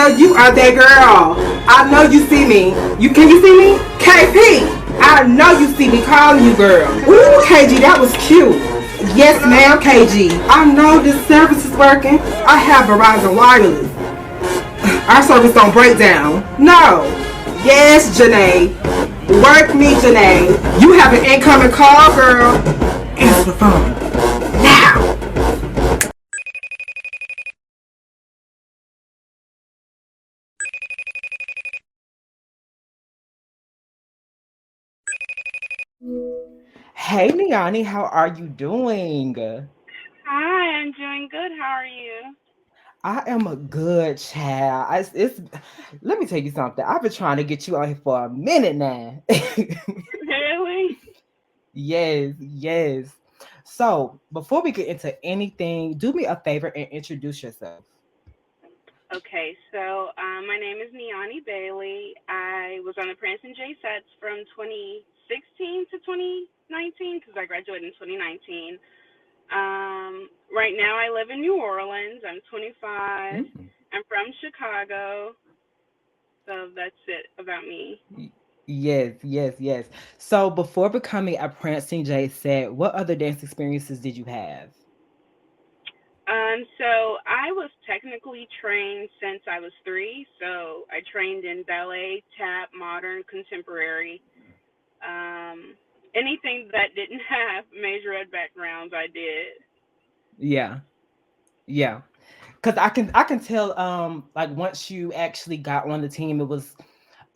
know you are that girl. I know you see me. Can you see me? KP, I know you see me calling you girl. Ooh, KG, that was cute. Yes, ma'am, KG. I know this service is working. I have Verizon Wireless. Our service don't break down. No. Yes, Janae. Work me, Janae. You have an incoming call, girl. Answer the phone. Now. Hey, Niani, how are you doing? Hi, I'm doing good. How are you? I am a good child. Let me tell you something. I've been trying to get you on here for a minute now. Really? Yes, yes. So before we get into anything, do me a favor and introduce yourself. Okay, so my name is Niani Bailey. I was on the Prancing J-Sets from 2016 to 2019 because I graduated in 2019. Right now, I live in New Orleans. I'm 25. Mm. I'm from Chicago. So that's it about me. Yes, yes, yes. So before becoming a Prancing J set, what other dance experiences did you have? So I was technically trained since I was 3. So I trained in ballet, tap, modern, contemporary. Um, Anything that didn't have major ed backgrounds, I did. Yeah, yeah. Because I can tell like once you actually got on the team,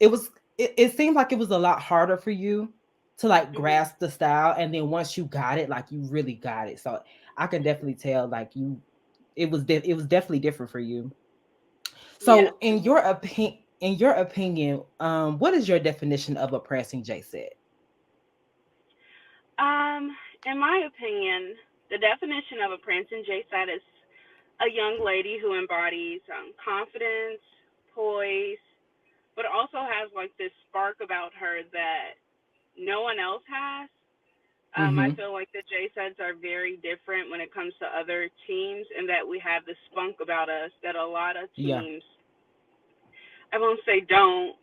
it seemed like it was a lot harder for you to like Hmm. grasp the style, and then once you got it, like you really got it. So I can definitely tell like it was definitely different for you. Yes, So it was. in your opinion, what is your definition of a pressing J set? In my opinion, the definition of a Princeton J-Sette is a young lady who embodies confidence, poise, but also has like this spark about her that no one else has. I Mm-hmm. feel like the J-Settes are very different when it comes to other teams, and that we have this spunk about us that a lot of Yeah. teams, I won't say don't,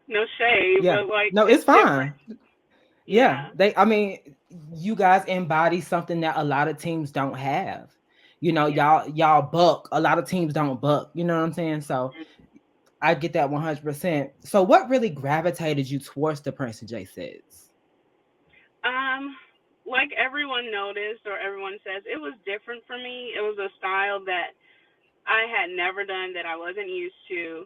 no shade, Yeah. but like No, it's it's different. fine. Yeah. Yeah. I mean, you guys embody something that a lot of teams don't have. You know, Yeah. y'all buck. A lot of teams don't buck. You know what I'm saying? So I get that 100%. So what really gravitated you towards the Prince and J sets? Um, like everyone noticed or everyone says, it was different for me. It was a style that I had never done, that I wasn't used to.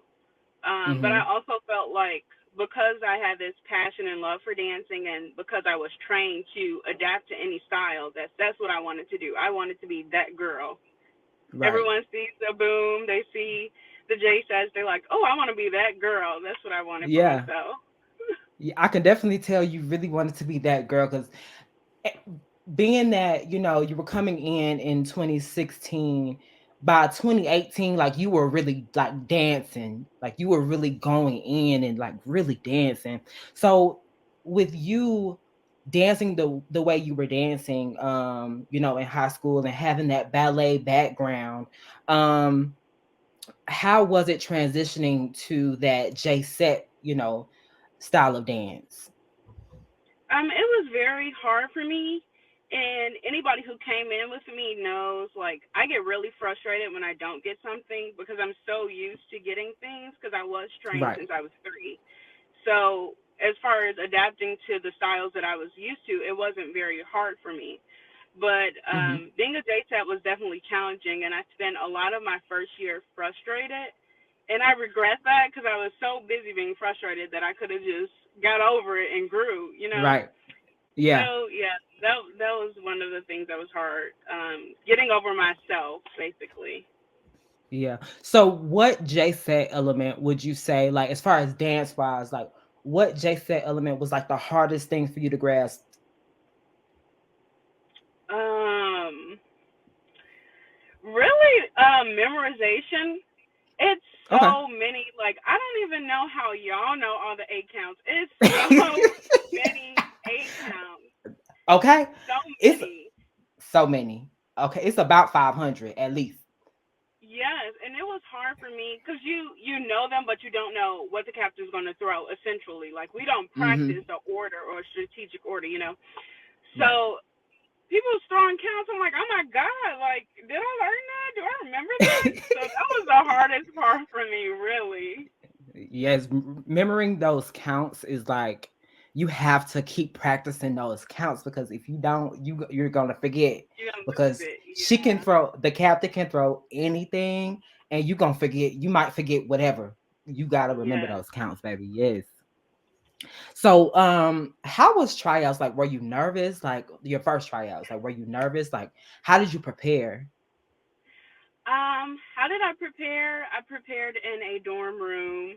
But I Mm-hmm. also felt like because I had this passion and love for dancing, and because I was trained to adapt to any style, that's what I wanted to do. I wanted to be that girl. Right. Everyone sees the boom, they see the J says, they're like, oh, I want to be that girl. That's what I wanted for Yeah. myself. Yeah, I can definitely tell you really wanted to be that girl because being that you were coming in 2016, by 2018 like you were really like dancing, like you were really going in and like really dancing. So with you dancing the way you were dancing in high school and having that ballet background, um how was it transitioning to that J set style of dance? It was very hard for me, and anybody who came in with me knows, like, I get really frustrated when I don't get something because I'm so used to getting things because I was trained Right. since I was 3. So, as far as adapting to the styles that I was used to, it wasn't very hard for me. But Hmm. being a daytap was definitely challenging, and I spent a lot of my first year frustrated. And I regret that because I was so busy being frustrated that I could have just got over it and grew, you know? Right. Yeah. So yeah, that was one of the things that was hard. Getting over myself, basically. Yeah. So what J set element would you say, like as far as dance wise, like what J set element was like the hardest thing for you to grasp? Um, Really, memorization. It's Okay. so many. Like I don't even know how y'all know all the 8 counts. It's so many 8 counts. Okay. So It's many. so many. Okay. It's about 500 at least. Yeah, Yes, and it was hard for me because you know them, but you don't know what the captain's going to throw. Essentially, like we don't Mm-hmm. practice a order or a strategic order, you know. Right. So people was throwing counts. I'm like, oh my god, like did I learn that? Do I remember that? So that was the hardest part for me, really. Yes, remembering those counts is like you have to keep practicing those counts because if you don't, you're gonna forget You're gonna lose because it. she can Yeah. throw the captain can throw anything and you gonna forget. You might forget whatever. You gotta remember Yes. those counts, baby. Yes. So, how was tryouts? Like, were you nervous? Like your first tryouts? Like, were you nervous? Like, how did you prepare? How did I prepare? I prepared in a dorm room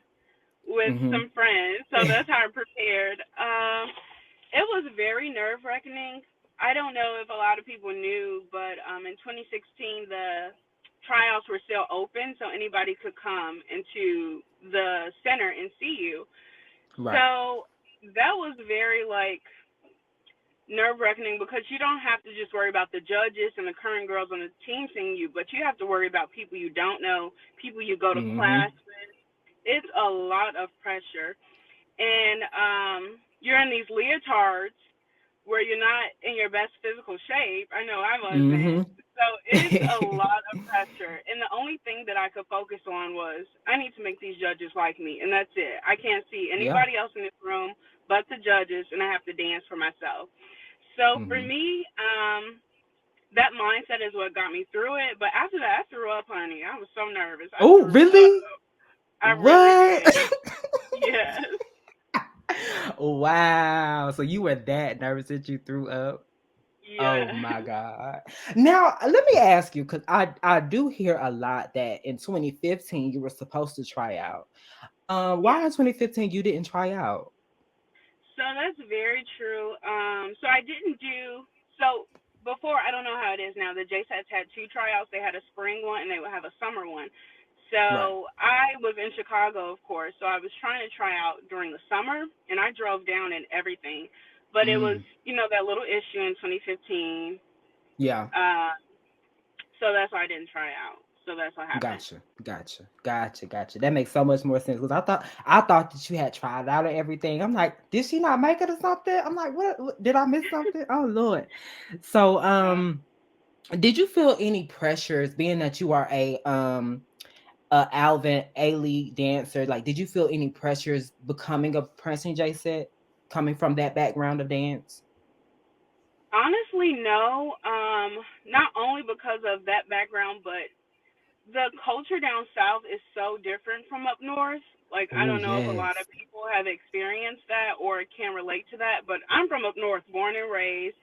with Mm-hmm. some friends, so that's how I prepared. It was very nerve wracking. I don't know if a lot of people knew, but in 2016 the tryouts were still open, so anybody could come into the center and see you. Right. So that was very like nerve wracking because you don't have to just worry about the judges and the current girls on the team seeing you, but you have to worry about people you don't know, people you go to Mm-hmm. class with. It's a lot of pressure. And you're in these leotards where you're not in your best physical shape. I know I wasn't. Mm-hmm. So it's a lot of pressure. And the only thing that I could focus on was I need to make these judges like me, and that's it. I can't see Yeah. anybody else in this room but the judges, and I have to dance for myself. So for Mm-hmm. me, that mindset is what got me through it. But after that, I threw up, honey. I was so nervous. I Oh, threw up. really? I really What? did. Yes. Wow. So you were that nervous that you threw up? Oh Yes. my God. Now, let me ask you, because I do hear a lot that in 2015 you were supposed to try out. Yes. Why in 2015 you didn't try out? So that's very true. So I didn't do so before. I don't know how it is now. The J-Sets had two tryouts. They had a spring one and they would have a summer one. Right. So I was in Chicago, of course. So I was trying to try out during the summer, and I drove down and everything. But it was, Mm, that little issue in 2015. yeah. Uh, so that's why I didn't try out. So that's what happened. Gotcha. That makes so much more sense because I thought that you had tried out and everything. I'm like, did she not make it or something? I'm like, what did I miss something? Oh Lord. So did you feel any pressures being that you are a Alvin A League dancer? Like, did you feel any pressures becoming a Prancing J-Set coming from that background of dance? Honestly, no. Not only because of that background, but the culture down south is so different from up north. Like I Oh don't know if a lot yes. of people have experienced that or can relate to that, but I'm from up north, born and raised.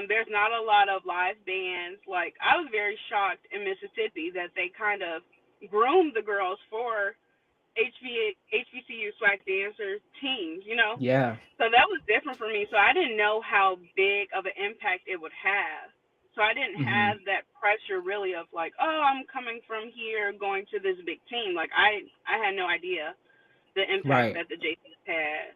There's not a lot of live bands. Like I was very shocked in Mississippi that they kind of groomed the girls for HBCU swag dancers teams, Yeah. So that was different for me. So I didn't know how big of an impact it would have. So I didn't Hmm. have that pressure really of like, oh, I'm coming from here going to this big team. Like I had no idea the impact Right. that the Jasons had.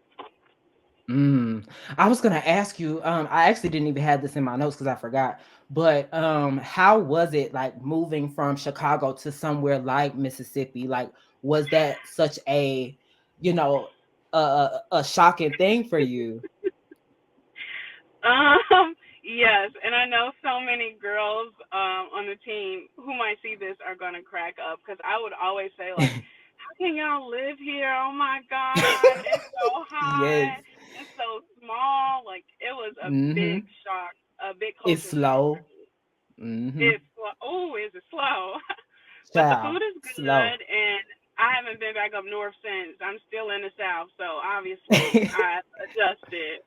Mm. I was gonna ask you. I actually didn't even have this in my notes because I forgot. But how was it like moving from Chicago to somewhere like Mississippi? Like, was that such a, you know, a shocking thing for you? Yes, and I know so many girls on the team who might see this are gonna crack up because I would always say like, "How can y'all live here? Oh my God, it's so Yes. hot, it's so small." Like it was a big Mm-hmm. shock, a big It's culture shock for slow. me. Mm-hmm. It's oh, is it slow? But the Child, food is slow. good, and I haven't been back up north since. I'm still in the south, so obviously I've adjusted.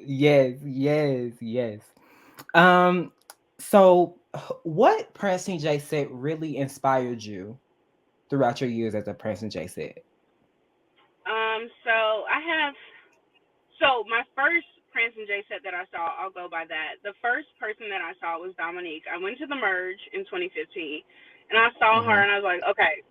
Yes. Um, so what Pressing J said really inspired you throughout your years as a Pressing J said? So I have my first Princeton J-Set that I saw, I'll go by that. The first person that I saw was Dominique. I went to the merge in 2015, and I saw her, Mm-hmm. and I was like, okay,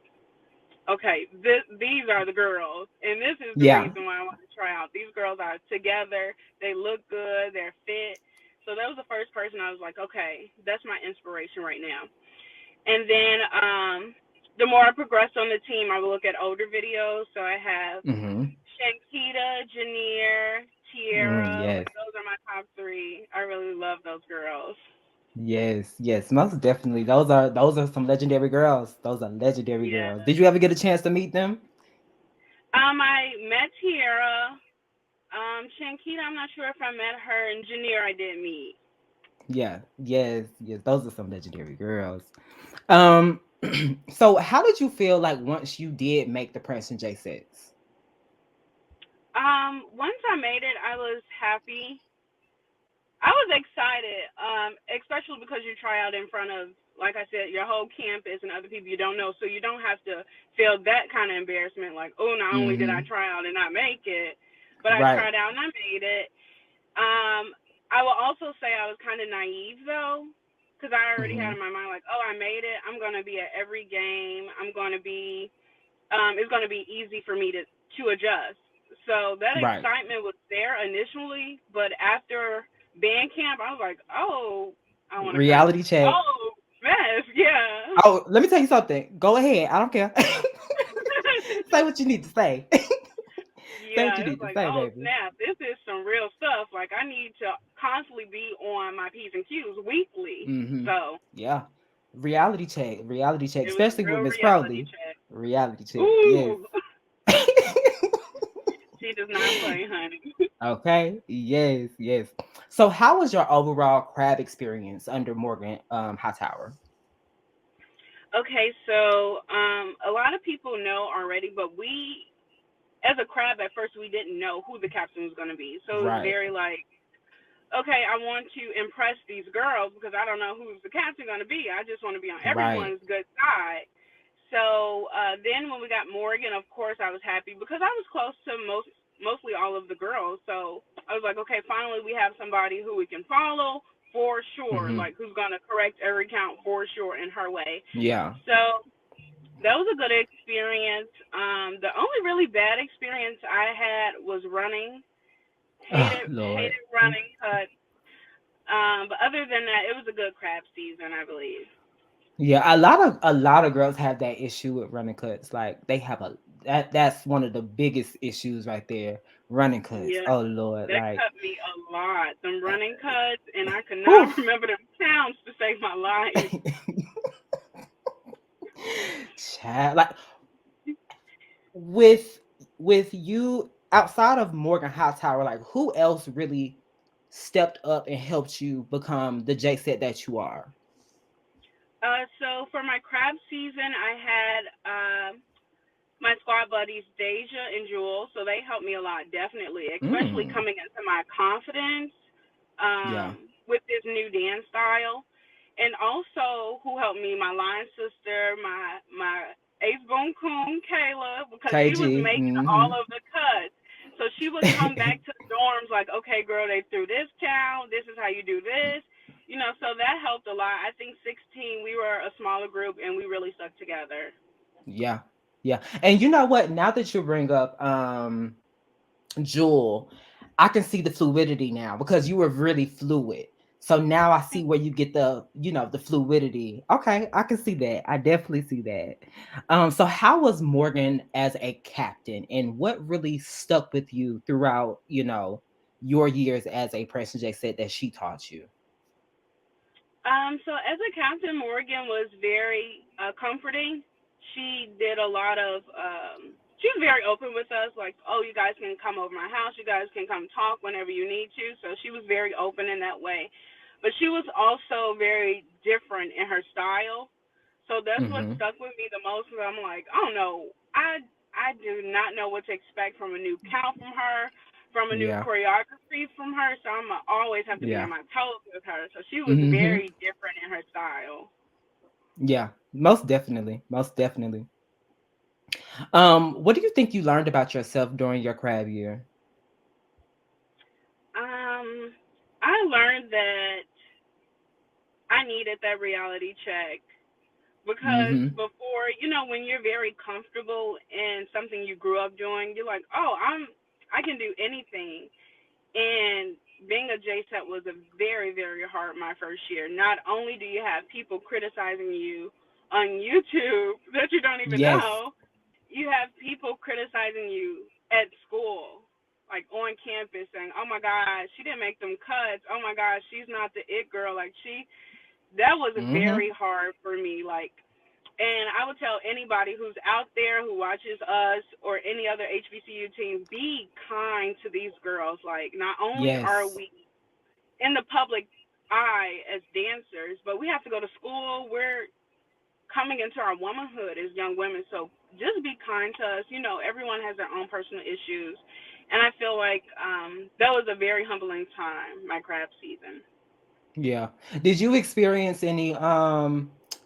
these are the girls, and this is the Yeah. reason why I want to try out. These girls are together. They look good. They're fit. So that was the first person I was like, okay, that's my inspiration right now. And then the more I progressed on the team, I would look at older videos. So I have Mm-hmm. Shankita, Janier, Tierra. Yes. Like those are my top three. I really love those girls. Yes, yes, most definitely. Those are some legendary girls. Those are legendary Yeah. girls. Did you ever get a chance to meet them? I met Tierra. Shankita, I'm not sure if I met her, and Janier I did meet. Yeah, yes, yes. Those are some legendary girls. Um, so how did you feel like once you did make the Prince and J sets? Once I made it, I was happy. I was excited, especially because you try out in front of, like I said, your whole campus and other people you don't know, so you don't have to feel that kind of embarrassment, like, oh, not only did I Mm-hmm. try out and not make it, but I Right. tried out and I made it. I will also say I was kind of naive though, because I already Mm-hmm. had in my mind like, oh, I made it. I'm gonna be at every game. It's gonna be easy for me to adjust. So that Right. excitement was there initially, but after band camp, I was like, oh, I want to curse. Reality check. Oh, mess, yeah. Oh, let me tell you something. Go ahead. I don't care. Say what you need to say. Say what you Yeah, it was need to like, say, oh baby. snap, this is some real stuff. Like I need to constantly be on my P's and Q's weekly. Mm-hmm. So Yeah. Reality check. Reality check. it was a Especially with real Miss reality Crowley. check. Reality check. Yes. Ooh, she does not play, honey. Okay. Yes. Yes. So, how was your overall crab experience under Morgan Hightower? Okay, so a lot of people know already, but as a crab, at first we didn't know who the captain was going to be. So it was Right. very like, okay, I want to impress these girls because I don't know who's the captain going to be. I just want to be on Right. everyone's good side. So then when we got Morgan, of course I was happy because I was close to mostly all of the girls. So I was like, okay, finally we have somebody who we can follow for sure, Mm-hmm. like who's going to correct every count for sure in her way. Yeah. So that was a good experience. The only really bad experience I had was running. Oh, Lord. Hated running cuts. But other than that, it was a good crab season, I believe. Yeah, a lot of girls have that issue with running cuts. Like they have that's one of the biggest issues right there. Running cuts. Yeah, Oh Lord. that Like cut me a lot. Them running cuts, and I could whew. not remember them counts to save my life. Child, like with with you outside of Morgan Hightower, like who else really stepped up and helped you become the J set that you are? So for my crab season, I had my squad buddies Deja and Jewel, so they helped me a lot, definitely, especially Mm, coming into my confidence yeah. with this new dance style. And also, who helped me? My line sister, my ace boom coon Kayla, because she was KG. making all Mm-hmm. of the cuts. So she would come back to the dorms like, okay, girl, they threw this count. This is how you do this. So that helped a lot. I think 16, we were a smaller group and we really stuck together. Yeah. Yeah. And you know what? Now that you bring up Jewel, I can see the fluidity now because you were really fluid. So now I see where you get the fluidity. Okay, I can see that. I definitely see that. So how was Morgan as a captain and what really stuck with you throughout your years as a Preston J said that she taught you? So as a captain, Morgan was very comforting. She did a lot of. She was very open with us, like, oh, you guys can come over my house. You guys can come talk whenever you need to. So she was very open in that way. But she was also very different in her style. So that's what Mm-hmm. stuck with me the most. Because I'm like, I don't know. I do not know what to expect from a new count from her, from a new Yeah. choreography from her. So I'm going to always have to be Yeah. on my toes with her. So she was Mm-hmm. very different in her style. Yeah. Most definitely. Most definitely. What do you think you learned about yourself during your crab year? Um, I learned that I needed that reality check because Mm-hmm. before, when you're very comfortable in something you grew up doing, you're like, oh, I can do anything. And being a J-Set was a very, very hard my first year. Not only do you have people criticizing you on YouTube that you don't even Yes. know. You have people criticizing you at school, like on campus, saying, "Oh my God, she didn't make them cuts. Oh my God, she's not the it girl." Like that was Mm-hmm. very hard for me. Like, and I would tell anybody who's out there who watches us or any other HBCU team, be kind to these girls. Like, not only are Yes. we in the public eye as dancers, but we have to go to school. We're coming into our womanhood as young women. So just be kind to us. Everyone has their own personal issues. And I feel like that was a very humbling time, my craft season. Yeah. Did you experience any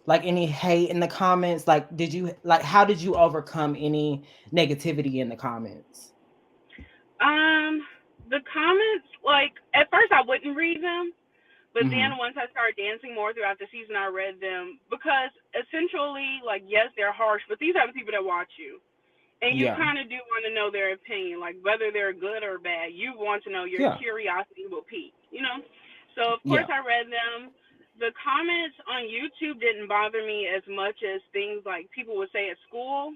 like any hate in the comments? Like did you like how did you overcome any negativity in the comments? Um, the comments, like, at first I wouldn't read them, but then Mhm. once I started dancing more throughout the season, I read them because essentially, like, yes, they're harsh, but these are the people that watch you. And you Yeah. kind of do want to know their opinion, like whether they're good or bad. You want to know. Your Yeah. curiosity will pique. So of course Yeah. I read them. The comments on YouTube didn't bother me as much as things like people would say at school,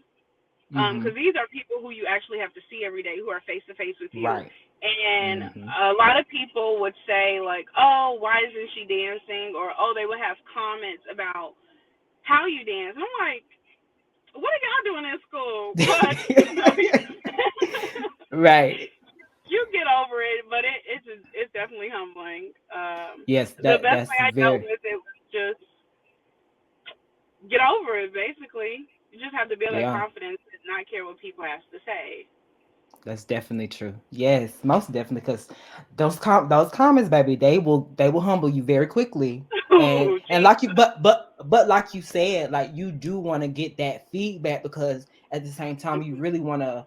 because Mhm. these are people who you actually have to see every day, who are face to face with you. Right. And Mhm. a lot of people would say like, "Oh, why isn't she dancing?" Or, "Oh," they would have comments about how you dance. And I'm like, what are y'all doing in school? But Right. you get over it. But it's definitely humbling. Yes, The that best that's way I dealt very with it was just get over it. Basically, you just have to build that yeah. confidence and not care what people have to say. That's definitely true. Yes, most definitely because those comments, baby, they will humble you very quickly. And Oh, like you, Jesus. but like you said, like you do want to get that feedback because at the same time you really want to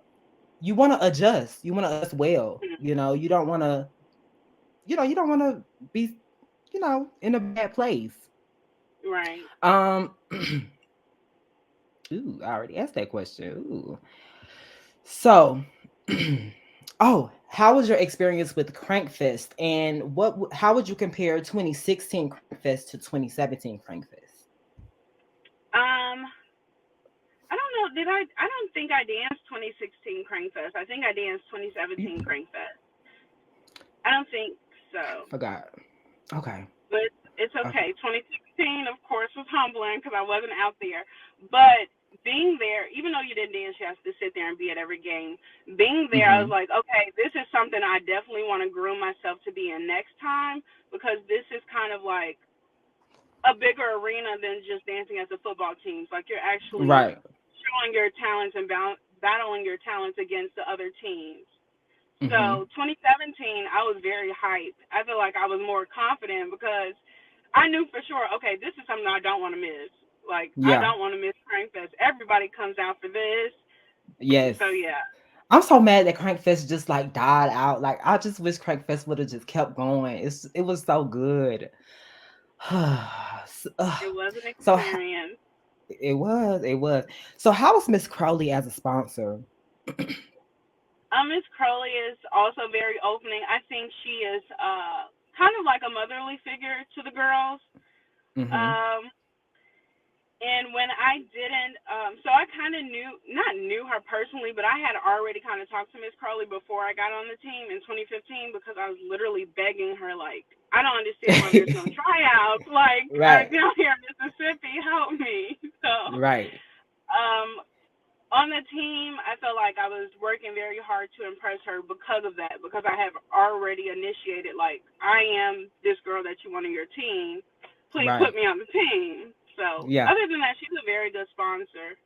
adjust. You want to adjust well. You don't want to you don't want to be in a bad place. Right. Um, ooh, I already asked that question. Ooh. So, oh, how was your experience with Crankfest, and how would you compare 2016 Crankfest to 2017 Crankfest? Um, I don't know. Did I? I don't think I danced 2016 Crankfest. I think I danced You 2017 Crankfest. I don't think so. forgot. Okay. But it's Okay. okay. 2016, of course, was humbling because I wasn't out there. But being there, even though you didn't dance, you have to sit there and be at every game. Being there, I was Mhm. like, okay, this is something I definitely want to groom myself to be in next time because this is kind of like a bigger arena than just dancing as a football team. It's like you're actually Right. showing your talents and battling your talents against the other teams. Mhm. So 2017, I was very hyped. I feel like I was more confident because I knew for sure, okay, this is something I don't want to miss. Like, I Yeah. don't want to miss Crankfest. Everybody comes out for this. Yes. So, yeah. I'm so mad that Crankfest just like died out. Like I just wish Crankfest would have just kept going. It was so good. So, It was an so experience. it was. So how was Miss Crowley as a sponsor? Miss Crowley is also very opening. I think she is kind of like a motherly figure to the girls. Mhm. Um, And when I didn't, so I kind of not knew her personally, but I had already kind of talked to Miss Crowley before I got on the team in 2015 because I was literally begging her, like, I don't understand why there's no tryouts. Like, I'm Right. down here in Mississippi, help me. So, Right. um, on the team, I felt like I was working very hard to impress her because of that, because I have already initiated, like, I am this girl that you want on your team. Please put Right. me on the team. So, Yeah. other than that, she's a very good sponsor.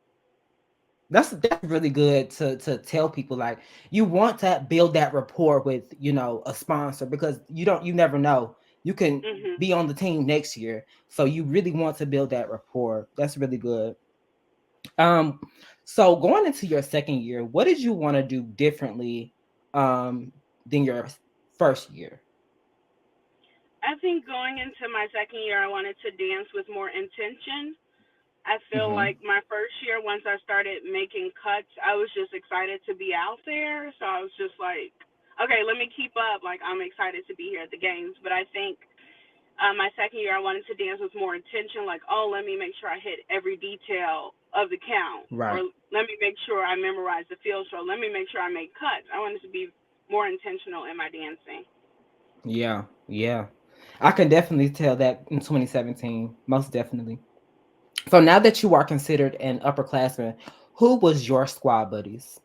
That's really good to tell people like you want to build that rapport with, a sponsor because you never know. You can Mhm. be on the team next year. So you really want to build that rapport. That's really good. Um so going into your second year, what did you want to do differently um than your first year? I think going into my second year, I wanted to dance with more intention. I feel Mhm. like my first year, once I started making cuts, I was just excited to be out there. So I was just like, okay, let me keep up. Like, I'm excited to be here at the games. But I think My second year, I wanted to dance with more intention, like, oh, let me make sure I hit every detail of the count, or Right. let me make sure I memorize the field show. Let me make sure I make cuts. I wanted to be more intentional in my dancing. Yeah. Yeah. I can definitely tell that in 2017, most definitely. So now that you are considered an upperclassman, who was your squad buddies?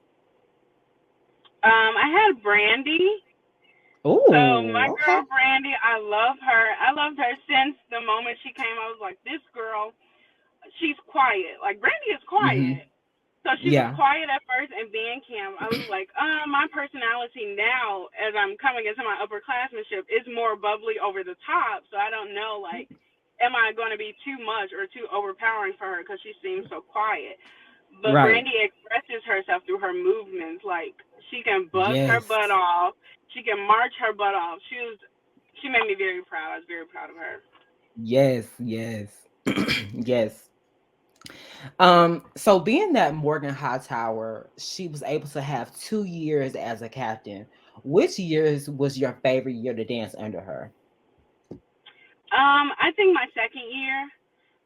I had Brandy. So my Oh, okay. girl Brandy, I love her. I loved her since the moment she came. I was like, this girl, she's quiet. Like Brandy is Mm-hmm. quiet. So she was Yeah. quiet at first, and being camp, I was like, my personality now, as I'm coming into my upperclassmanship, is more bubbly over the top. So I don't know, like, am I going to be too much or too overpowering for her because she seems so quiet? But Right. Brandy expresses herself through her movements. Like she can bust her Yes. butt off, she can march her butt off. She made me very proud. I was very proud of her. Yes. Yes. Yes. So being that Morgan Hightower, she was able to have 2 years as a captain. Which years was your favorite year to dance under her? I think my second year.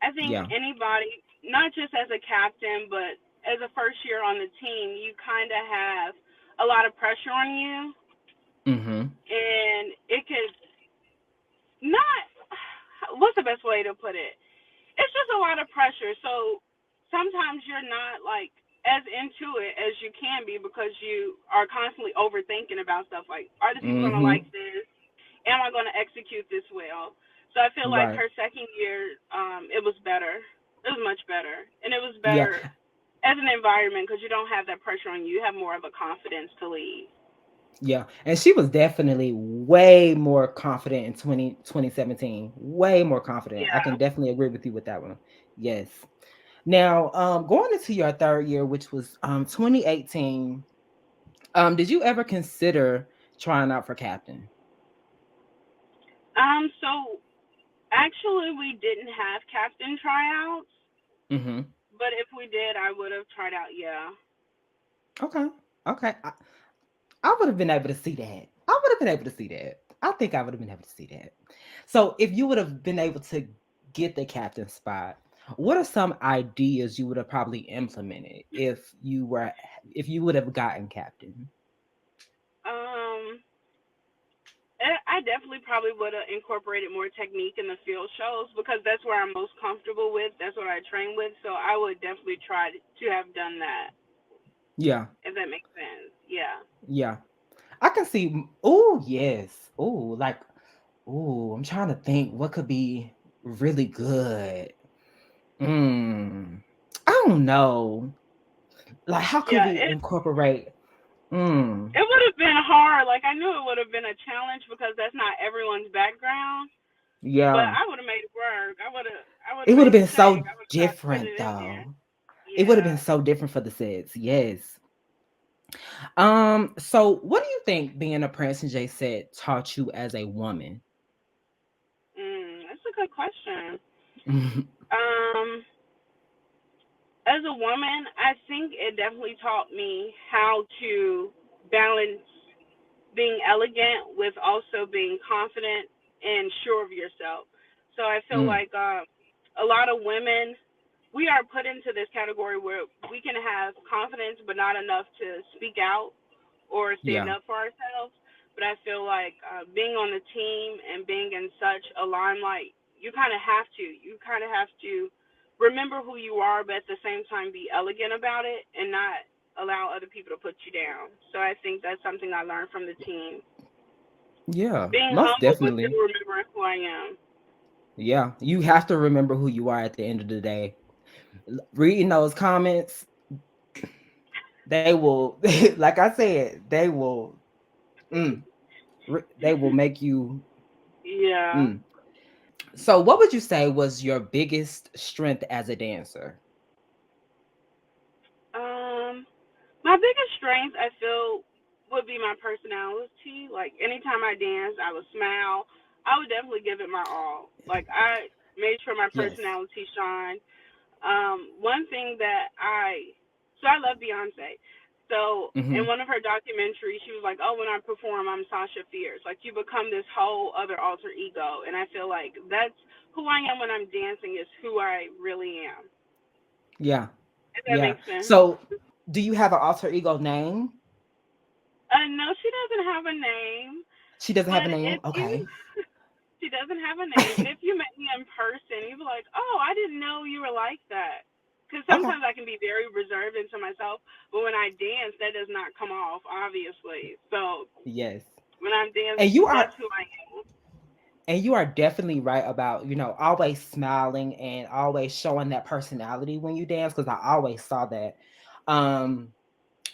I think Yeah. anybody, not just as a captain, but as a first year on the team, you kind of have a lot of pressure on you, Mm-hmm. and it could not. What's the best way to put it? It's just a lot of pressure. So sometimes you're not like as into it as you can be because you are constantly overthinking about stuff like, are the people gonna like Mm-hmm. this? Am I gonna execute this well? So I feel like Right. her second year, it was better. It was much better, and it was Yeah. better as an environment because you don't have that pressure on you. You have more of a confidence to lead. Yeah. And she was definitely way more confident in 2017. Way more confident. I can Yeah. definitely agree with you with that one. Yes. Now, going into your third year, which was 2018, did you ever consider trying out for captain? So actually, we didn't have captain tryouts, Mm-hmm. but if we did, I would have tried out. Yeah. Okay. Okay. I would have been able to see that. I would have been able to see that. I think I would have been able to see that. So, if you would have been able to get the captain spot, what are some ideas you would have probably implemented if you would have gotten captain? Um, I definitely probably would have incorporated more technique in the field shows because that's where I'm most comfortable with. That's what I train with. So I would definitely try to have done that, Yeah. if that makes sense. Yeah. Yeah. I can see. Oh, yes. Oh, like, oh, I'm trying to think what could be really good. Mm, I don't know. Like, how could Yeah. we incorporate? Mm, It would have been hard. Like I knew it would have been a challenge because that's not everyone's background. But yeah. I would have made it work. I would It have would have made been the take. so I would have tried to put different it in there. though. It would have been Yeah. so different for the sets. Yes. So what do you think being a Prince and J set taught you as a woman? That's a good question. Um, as a woman, I think it definitely taught me how to balance being elegant with also being confident and sure of yourself. So I feel Mm, like a lot of women, we are put into this category where we can have confidence but not enough to speak out or stand yeah. up for ourselves. But I feel like being on the team and being in such a limelight, you kind of have to. You kind of have to remember who you are, but at the same time be elegant about it and not allow other people to put you down. So I think that's something I learned from the team. Yeah. Being Most humble, but definitely. still remembering who I am. Yeah. You have to remember who you are at the end of the day. Reading those comments, they will like I said, mm, they will make you Yeah. mm. So what would you say was your biggest strength as a dancer? Um, my biggest strength, I feel, would be my personality. Like anytime I dance, I would smile. I would definitely give it my all. Like I made sure my Yes. personality shined. One thing that so I love Beyonce. So in Mm-hmm. one of her documentaries, she was like, "Oh, when I perform, I'm Sasha Fierce." Like you become this whole other alter ego, and I feel like that's who I am when I'm dancing. Is who I really am. Yeah. If that Yeah. makes sense. So, do you have an alter ego name? No, she doesn't have a name, She doesn't have a but name. if you, Okay. she doesn't have a name, but if you met me in person, you'd be like, "Oh, I didn't know you were like that." Because Okay. sometimes I can be very reserved into myself, but when I dance, that does not come off, obviously. So Yes. when I'm And you dancing, are that's who I am. and you are definitely right about, always smiling and always showing that personality when you dance because I always saw that. Um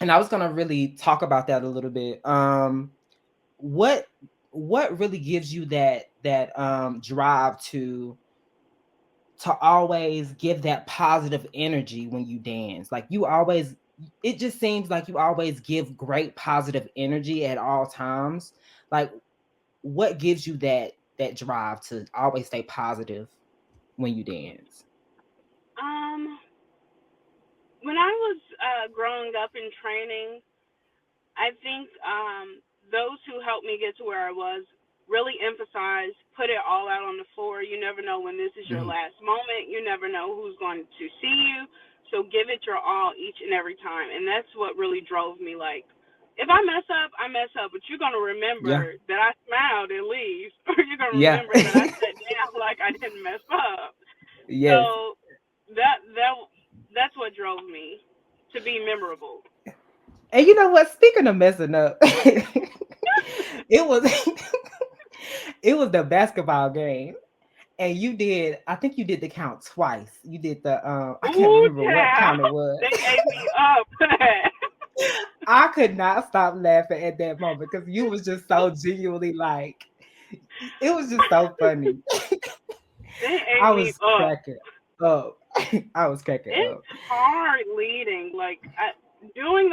and I was going to really talk about that a little bit. What what really gives you that drive to always give that positive energy when you dance? Like you always, it just seems like you always give great positive energy at all times. Like what gives you that drive to always stay positive when you dance? Um, when I was growing up in training, I think those who helped me get to where I was really emphasized put it all out on the floor. You never know when this is your Mhm. last moment. You never know who's going to see you. So give it your all each and every time. And that's what really drove me. Like, if I mess up, I mess up, but you're going to Yeah. remember that I smiled at least, or you're going to Yeah. remember that I sat down like I didn't mess up. Yes. So that's what drove me to be memorable. And you know what? Speaking of messing up, it was it was the basketball game. And you did, I think you did the count twice. You did I can't Ooh, remember what child. count it was. They ate me up. I could not stop laughing at that moment because you was just so genuinely like, it was just so funny. They I ate me was up. cracking up. I was cracking up. It's hard leading. Doing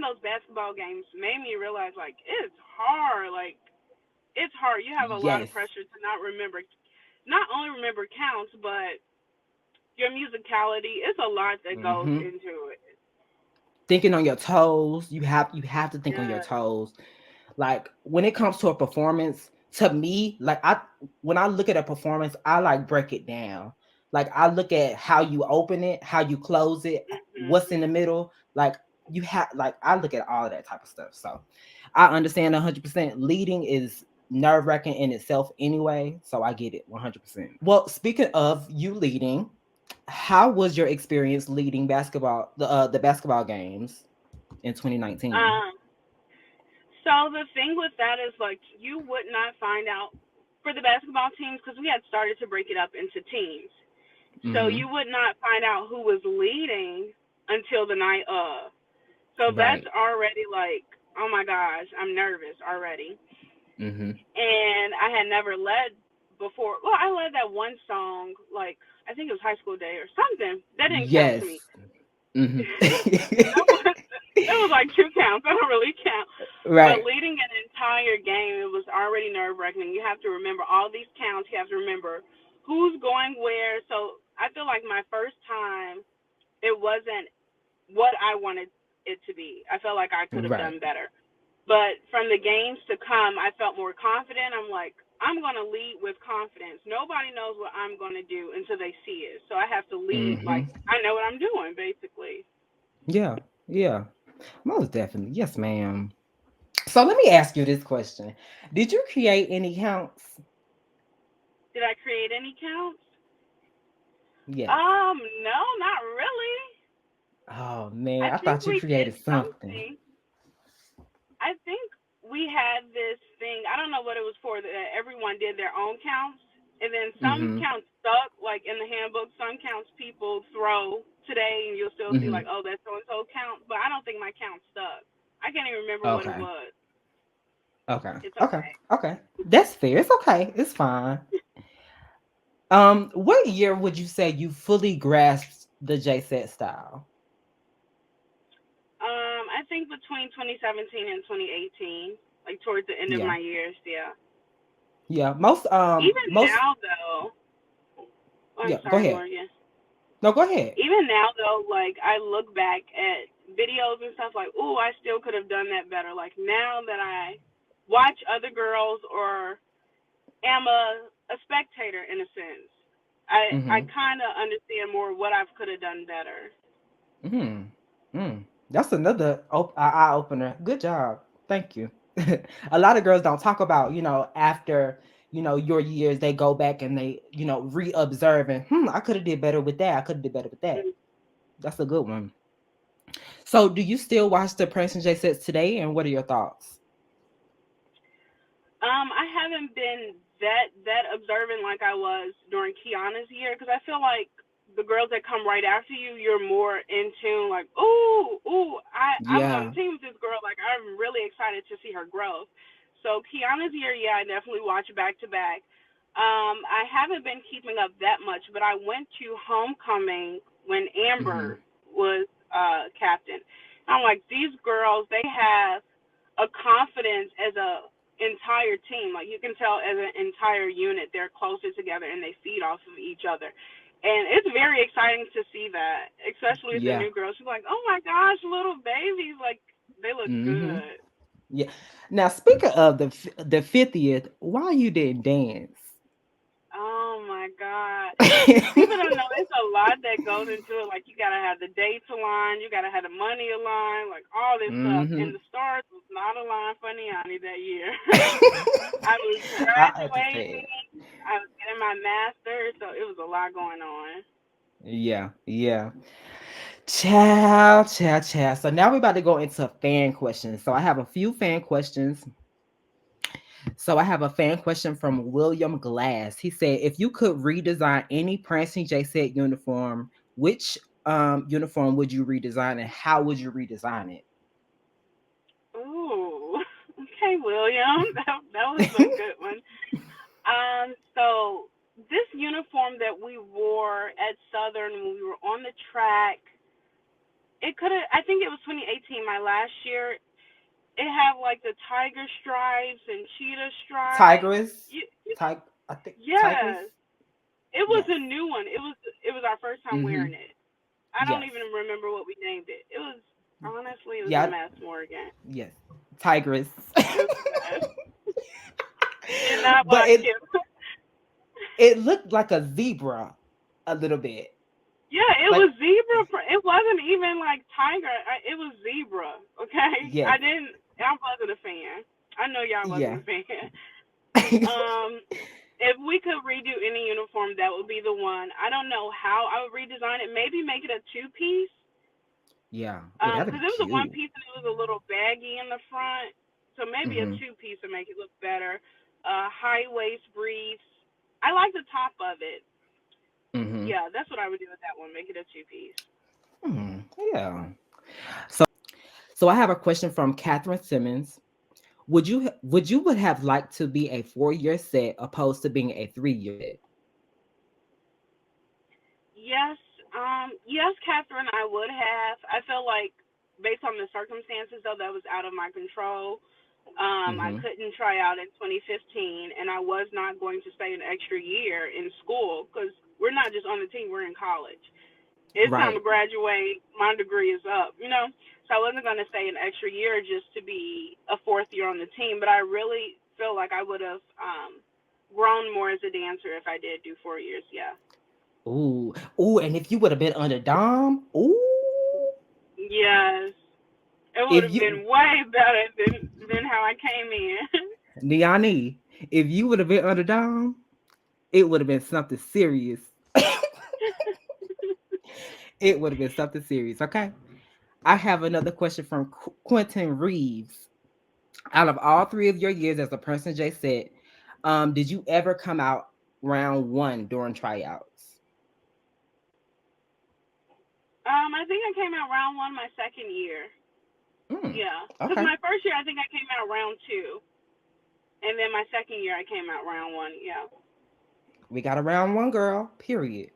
those basketball games made me realize like it's hard. Like it's hard. You have a lot of Yes. pressure to not only remember counts, but your musicality. It's a lot that goes Hmm. into it. Thinking on your toes. You have to think on your Yes. toes. Like when it comes to a performance, to me, like when I look at a performance, I like break it down. Like I look at how you open it, how you close it, what's in Mhm. the middle. Like you have like I look at all of that type of stuff. So I understand 100%. Leading is nerve wracking in itself anyway. So I get it 100%. Well, speaking of you leading, how was your experience leading the basketball games in 2019? Um. So the thing with that is like you would not find out for the basketball teams because we had started to break it up into teams. So Mm-hmm. you would not find out who was leading until the night of. So that's Right. already like, oh my gosh, I'm nervous already. Mm-hmm. And I had never led before. Well, I led that one song, like I think it was High School Day or something. That didn't count to Yes. me. Mhm. That was like two counts. I don't really count. But Right. leading an entire game, it was already nerve wracking. You have to remember all these counts. You have to remember who's going where. So I feel like my first time, it wasn't what I wanted it to be. I felt like I could have Right. done better. But from the games to come, I felt more confident. I'm like, I'm going to lead with confidence. Nobody knows what I'm going to do until they see it. So I have to lead like Mhm. I know what I'm doing, basically. Yeah. Yeah. Most definitely. Yes, ma'am. So let me ask you this question. Did you create any counts? Did I create any counts? Yes. No, not really. Oh I man, I think thought you we did created something. something. I think we had this thing. I don't know what it was for. That everyone did their own counts, and then some Mhm. counts stuck, like in the handbook. Some counts people throw today, and you'll still see like, Mhm. oh, that's so and so count. But I don't think my count stuck. I can't even remember what it Okay. was. Okay. It's Okay. okay. Okay. That's fair. It's okay. It's fine. What year would you say you fully grasped the J-Set style? I think between 2017 and 2018, like towards the end of Yeah. my years, yeah. Yeah. Most Even most now though, oh, I'm yeah, go sorry, ahead. Morgan. No, go ahead. Even now though, like I look back at videos and stuff like, "Ooh, I still could have done that better." Like now that I watch other girls or am a spectator in a sense, I Mm-hmm. kind of understand more what I could have done better. Mm. Mm. That's another eye opener. Good job. Thank you. A lot of girls don't talk about, after, your years, they go back and they, re-observe and, I could have did better with that. I could have did better with that. That's a good one. So do you still watch the Prancing J-Sets today? And what are your thoughts? I haven't been that observant like I was during Kiana's year because I feel like the girls that come right after you, you're more in tune. Like, ooh, I was on Yeah. the team with this girl. Like, I'm really excited to see her growth. So Kiana's year, yeah, I definitely watch back to back. I haven't been keeping up that much, but I went to homecoming when Mm-hmm. Amber was captain. I'm like, these girls, they have a confidence as a entire team. Like you can tell as an entire unit, they're closer together and they feed off of each other. And it's very exciting to see that, especially with the Yeah. new girls. She's like, oh my gosh, little babies, like they look Mm-hmm. good. Yeah. Now, speaking of the 50th, why you didn't dance? Oh my God. People don't know it's a lot that goes into it. Like you gotta have the dates aligned, you gotta have the money aligned, like all this stuff. And Mm-hmm. the stars was not aligned for Niani that year. I was I understand. graduating, I was getting my master's, so it was a lot going on. Yeah, yeah. Ciao, ciao, ciao. So now we're about to go into fan questions. So I have a few fan questions. So I have a fan question from William Glass. He said, if you could redesign any Prancing J set uniform, which uniform would you redesign and how would you redesign Ooh, okay, William, that was a it? good one. So this uniform that we wore at Southern when we were on the track, it could have. I think it was 2018, my last year. It had like the tiger stripes and cheetah stripes. Tigress? I think Tigress? Yes, it was Yes. a new one. It was our first time Mm-hmm. wearing it. I don't Yes. even remember what we named it. It was honestly, it was a Yeah. mess, Morgan. Yes. Tigress. It was a mess. Did not But like it it. it looked like a zebra a little bit. Yeah, it Like was zebra. It wasn't even like tiger. It was zebra. Okay, yes. I didn't. I wasn't a fan. I know y'all wasn't Yeah. a fan. Um, if we could redo any uniform, that would be the one. I don't know how I would redesign it. Maybe make it a two piece. Yeah. Oh, that'd be Because it was a one cute. piece and it was a little baggy in the front. So maybe a Mm-hmm. two piece to make it look better. High waist briefs. I like the top of it. Mm-hmm. Yeah, that's what I would do with that one. Make it a two piece. Hmm. Yeah. So so I have a question from Catherine Simmons. Would have liked to be a 4 year set opposed to being a 3 year set? Yes, yes, Catherine, I would have. I feel like based on the circumstances though, that was out of my control. I Mm-hmm. couldn't try out in 2015, and I was not going to stay an extra year in school because we're not just on the team; we're in college. It's time to Right. graduate. My degree is up, you know. So I wasn't going to stay an extra year just to be a fourth year on the team. But I really feel like I would have grown more as a dancer if I did do 4 years. Yeah. Ooh. Ooh, and if you would have been under Dom, ooh. Yes. It would If have you been way better than how I came in. Niani, if you would have been under Dom, it would have been something serious. It would have been something serious, okay? I have another question from Quentin Reeves. Out of all three of your years as a person, Jay said, did you ever come out round one during tryouts? I think I came out round one my second year. Mm, Yeah, because okay. my first year I think I came out round two, and then my second year I came out round one. Yeah. We got a round one, girl, period.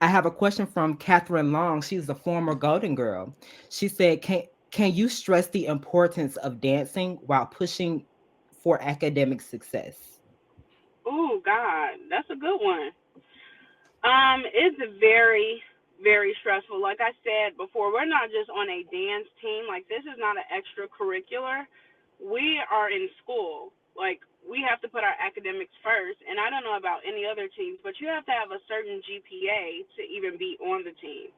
I have a question from Catherine Long. She's a former Golden Girl. She said, can you stress the importance of dancing while pushing for academic success? Oh God, that's a good one. It's very, very stressful. Like I said before, we're not just on a dance team. Like this is not an extracurricular. We are in school. Like we have to put our academics first. And I don't know about any other teams, but you have to have a certain GPA to even be on the team.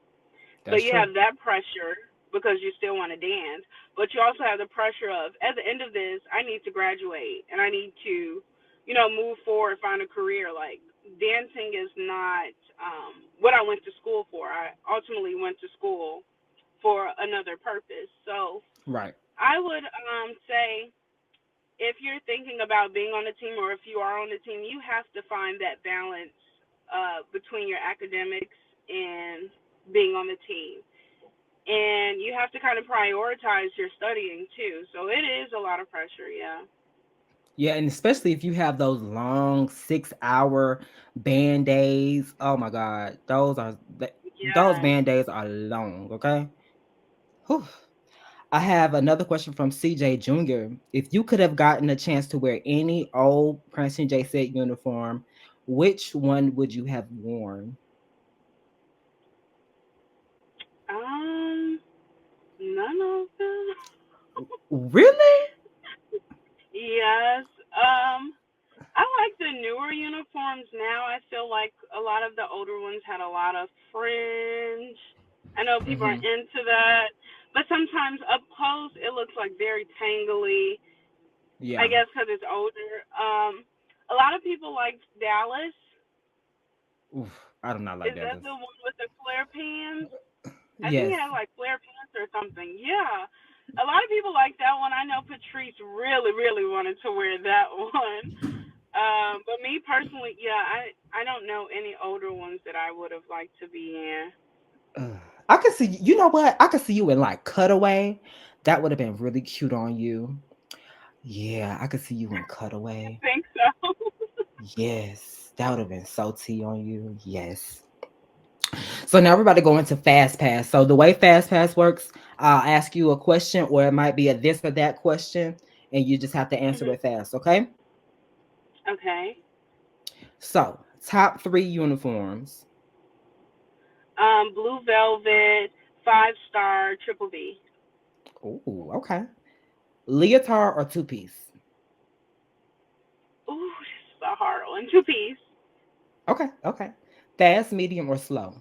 So That's you true. have that pressure because you still want to dance, but you also have the pressure of at the end of this, I need to graduate and I need to, move forward, find a career. Like dancing is not what I went to school for. I ultimately went to school for another purpose. So Right. I would say if you're thinking about being on a team or if you are on a team, you have to find that balance between your academics and being on the team, and you have to kind of prioritize your studying too. So it is a lot of pressure, yeah. Yeah, and especially if you have those long 6 hour band days. Oh my God, those Yes. band days are long. Okay. Whew. I have another question from CJ Jr. If you could have gotten a chance to wear any old Princeton J-Set uniform, which one would you have worn? Um, None of them. Really? Yes. I like the newer uniforms now. I feel like a lot of the older ones had a lot of fringe. I know people are Hmm. into that, but sometimes up close it looks like very tangly. I Yeah. guess because it's older. A lot of people like Dallas. Oof, I do not like Is that. that the one with the flare pants? I think Yes. it had like flare pants or something. Yeah. A lot of people like that one. I know Patrice really, really wanted to wear that one. But me personally, yeah, I don't know any older ones that I would have liked to be in. Ugh. I could see, you know what? I could see you in like cutaway. That would have been really cute on you. Yeah, I could see you in I cutaway. think so. Yes, that would have been so tea on you. Yes. So now we're about to go into fast pass. So the way fast pass works, I'll ask you a question, or it might be a this or that question, and you just have to answer Mhm. it fast. Okay. Okay. So top three uniforms. Blue Velvet, 5 star, triple V. Oh, okay. Leotard or two piece. Ooh, this is a hard one. 2 piece. Okay, okay. Fast, medium, or slow.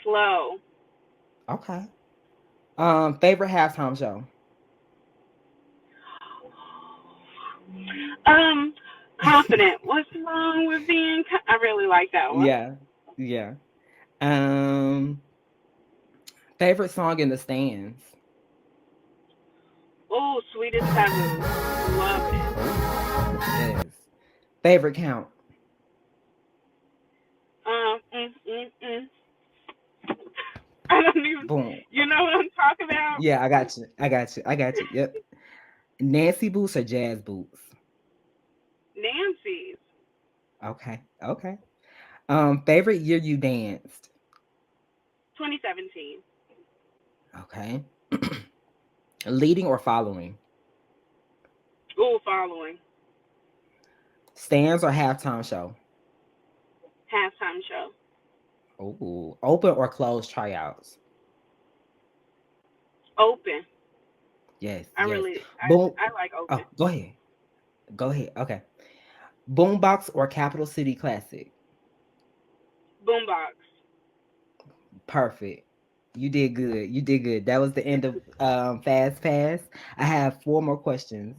Slow. Okay. Favorite halftime show. Um, Confident. What's wrong with being? I really like that one. Yeah, yeah. Um, favorite song in the stands. Oh, Sweetest Taboo. Love it. Oh, yes. Favorite count. Um, mm, mm, mm. I don't even. Boom. You know what I'm talking about? Yeah, I got you. I got you. I got you. Yep. Nancy boots or jazz boots. Nancy's. Okay. Okay. Favorite year you danced. 2017. Okay. Leading or following. Ooh, following. Stands or halftime show. Halftime show. Oh, open or closed tryouts. Open. Yes, I yes. really, Boom. I like open. Oh, go ahead. Go ahead. Okay. Boombox or Capital City Classic. Boombox. Perfect. You did good. You did good. That was the end of Fast Pass. I have four more questions.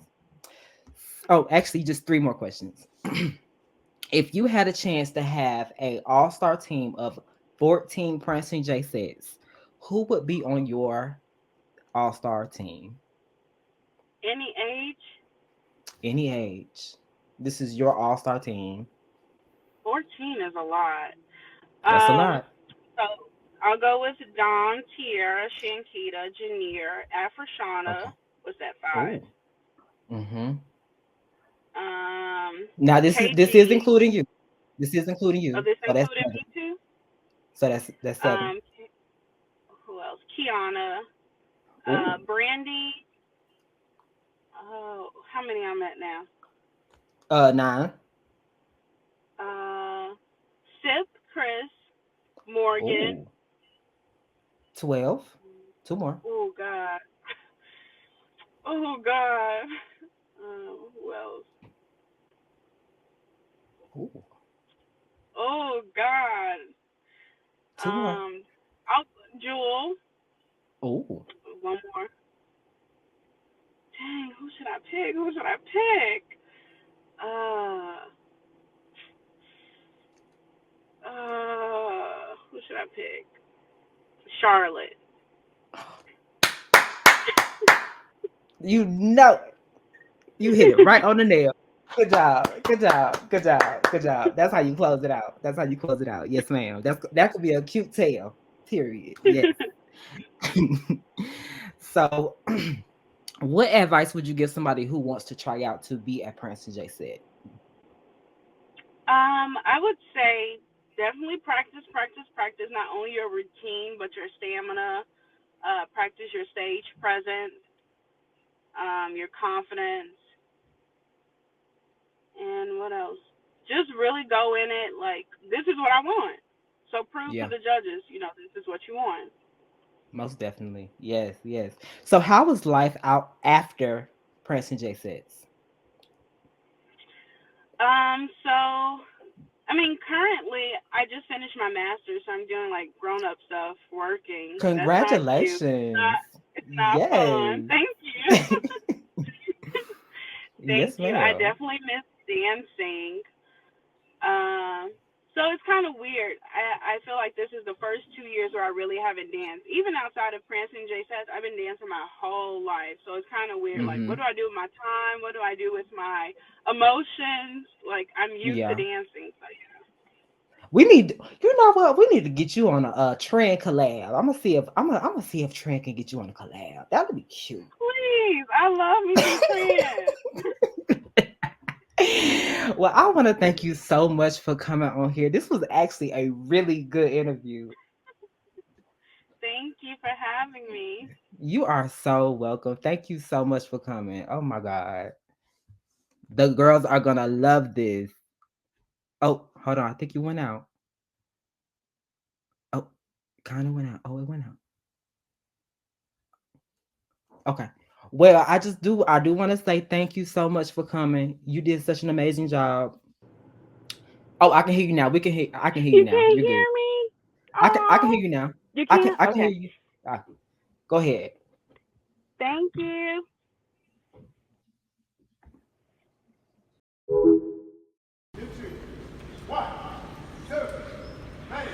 Oh, actually, just three more questions. If you had a chance to have a all-star team of 14 Prancing J sets, who would be on your all-star team? Any age. Any age. This is your all-star team. 14 is a lot. That's a Um, lot. so I'll go with Dawn, Tierra, Shankita, Janier, Afrashana. Okay. What's that, 5? Oh. Mm-hmm. Um, Now this is KG. including you. This is including Oh, you. this So that's included seven. me too. So that's seven. Um, who else? Kiana. Oh. Brandy. Oh, how many I'm at now? Nine. Uh, 6. Morgan. Oh, 12. Two more. Oh God. Oh God. Who else? Ooh, Oh God. two more. I'll, Jewel. Oh, One more. Dang, who should I pick? Who should I pick? Uh, who should I pick? Charlotte. you know, you hit it right on the nail. Good job. Good job. Good job. Good job. That's how you close it out. That's how you close it out. Yes, ma'am. That could be a cute tale. Period. Yes. So, what advice would you give somebody who wants to try out to be at Princeton J-Sette? I would say definitely practice, practice, practice. Not only your routine, but your stamina. Practice your stage presence, your confidence, and what else? Just really go in it like this is what I want. So prove to Yeah, the judges, this is what you want. most definitely. Yes, yes. So, how was life out after Princeton J-Settes? So I mean, currently I just finished my master's, so I'm doing like grown up stuff, working. That's not cute. Congratulations. It's not fun. Yes. Thank you. Thank Yes, you. I ma'am. definitely miss dancing. Um, so it's kind of weird. I feel like this is the first 2 years where I really haven't danced. Even outside of Prancing J-Sets, I've been dancing my whole life. So it's kind of weird. Like, what Hmm. do I do with my time? What do I do with my emotions? Like, I'm used to Yeah. dancing. So, yeah. We need, you know what? We need to get you on a Trend collab. I'm gonna see if Trend can get you on a collab. That would be cute. Please, I love me some trends. Well, I want to thank you so much for coming on here. This was actually a really good interview. Thank you for having me. You are so welcome. Thank you so much for coming. Oh my God. The girls are gonna love this. Oh, hold on. I think you went out. Oh, kind of went out. Oh, it went out. Okay. Well, I do want to say thank you so much for coming. You did such an amazing job. Oh, I can hear you now. I can hear you You now. can't You're hear good. me? I can hear Oh, you now. you I can can't? I can hear Okay. you. Ah, go ahead. Thank you. One, two, three, hey.